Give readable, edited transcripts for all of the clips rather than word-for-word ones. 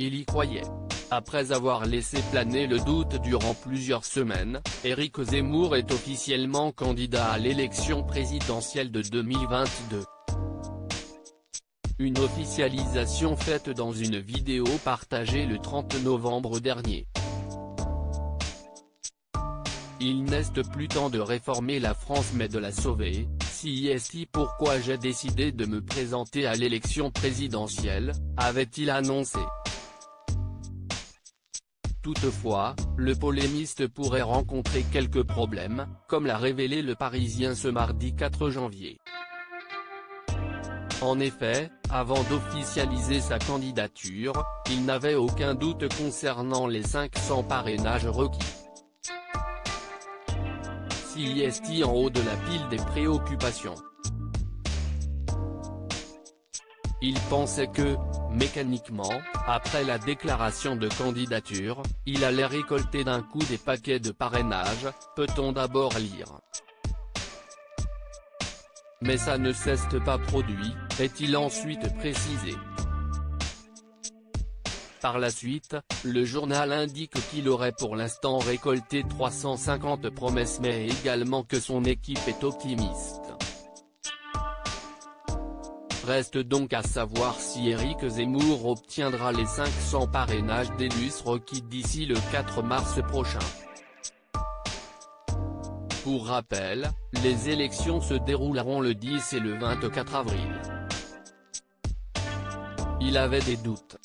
Il y croyait. Après avoir laissé planer le doute durant plusieurs semaines, Éric Zemmour est officiellement candidat à l'élection présidentielle de 2022. Une officialisation faite dans une vidéo partagée le 30 novembre dernier. Il n'est plus temps de réformer la France mais de la sauver. Si pourquoi j'ai décidé de me présenter à l'élection présidentielle, avait-il annoncé. Toutefois, le polémiste pourrait rencontrer quelques problèmes, comme l'a révélé Le Parisien ce mardi 4 janvier. En effet, avant d'officialiser sa candidature, il n'avait aucun doute concernant les 500 parrainages requis. Si en haut de la pile des préoccupations. Il pensait que, mécaniquement, après la déclaration de candidature, il allait récolter d'un coup des paquets de parrainage, peut-on d'abord lire. Mais ça ne s'est pas produit, est-il ensuite précisé. Par la suite, le journal indique qu'il aurait pour l'instant récolté 350 promesses mais également que son équipe est optimiste. Reste donc à savoir si Éric Zemmour obtiendra les 500 parrainages d'élus requis d'ici le 4 mars prochain. Pour rappel, les élections se dérouleront le 10 et le 24 avril. Il avait des doutes.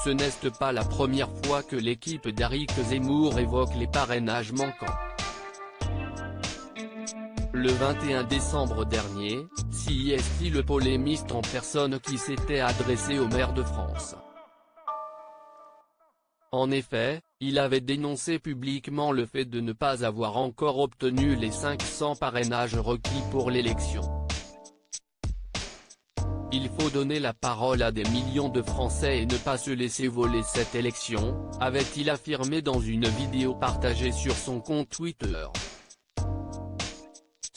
Ce n'est pas la première fois que l'équipe d'Éric Zemmour évoque les parrainages manquants. Le 21 décembre dernier, le polémiste en personne qui s'était adressé au maire de France. En effet, il avait dénoncé publiquement le fait de ne pas avoir encore obtenu les 500 parrainages requis pour l'élection. Il faut donner la parole à des millions de Français et ne pas se laisser voler cette élection, avait-il affirmé dans une vidéo partagée sur son compte Twitter.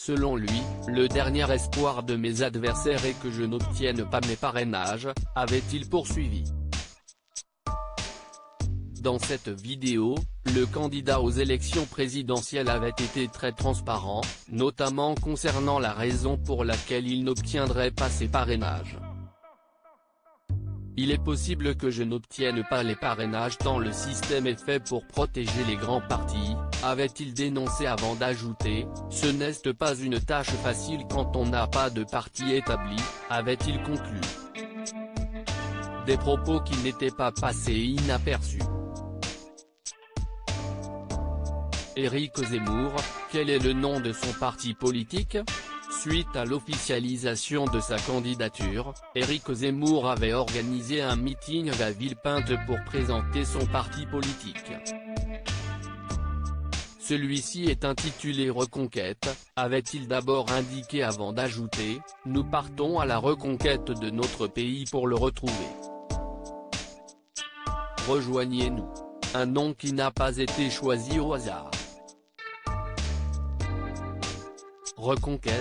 Selon lui, le dernier espoir de mes adversaires est que je n'obtienne pas mes parrainages, avait-il poursuivi. Dans cette vidéo, le candidat aux élections présidentielles avait été très transparent, notamment concernant la raison pour laquelle il n'obtiendrait pas ses parrainages. Il est possible que je n'obtienne pas les parrainages tant le système est fait pour protéger les grands partis, avait-il dénoncé avant d'ajouter, ce n'est pas une tâche facile quand on n'a pas de parti établi, avait-il conclu. Des propos qui n'étaient pas passés inaperçus. Éric Zemmour, quel est le nom de son parti politique ? Suite à l'officialisation de sa candidature, Éric Zemmour avait organisé un meeting à Villepinte pour présenter son parti politique. Celui-ci est intitulé Reconquête, avait-il d'abord indiqué avant d'ajouter, nous partons à la reconquête de notre pays pour le retrouver. Rejoignez-nous. Un nom qui n'a pas été choisi au hasard. Reconquête,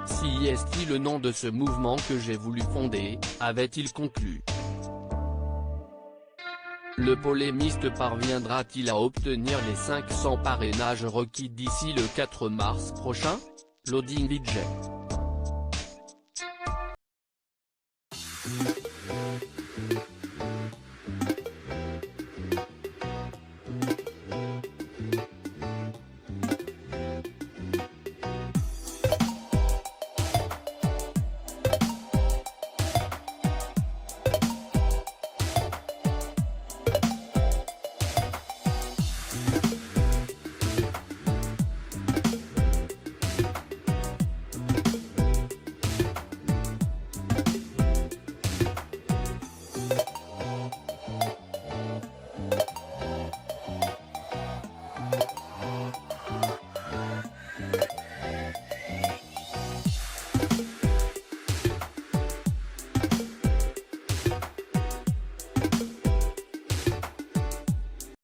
si le nom de ce mouvement que j'ai voulu fonder, avait-il conclu. Le polémiste parviendra-t-il à obtenir les 500 parrainages requis d'ici le 4 mars prochain ? Loading Widget.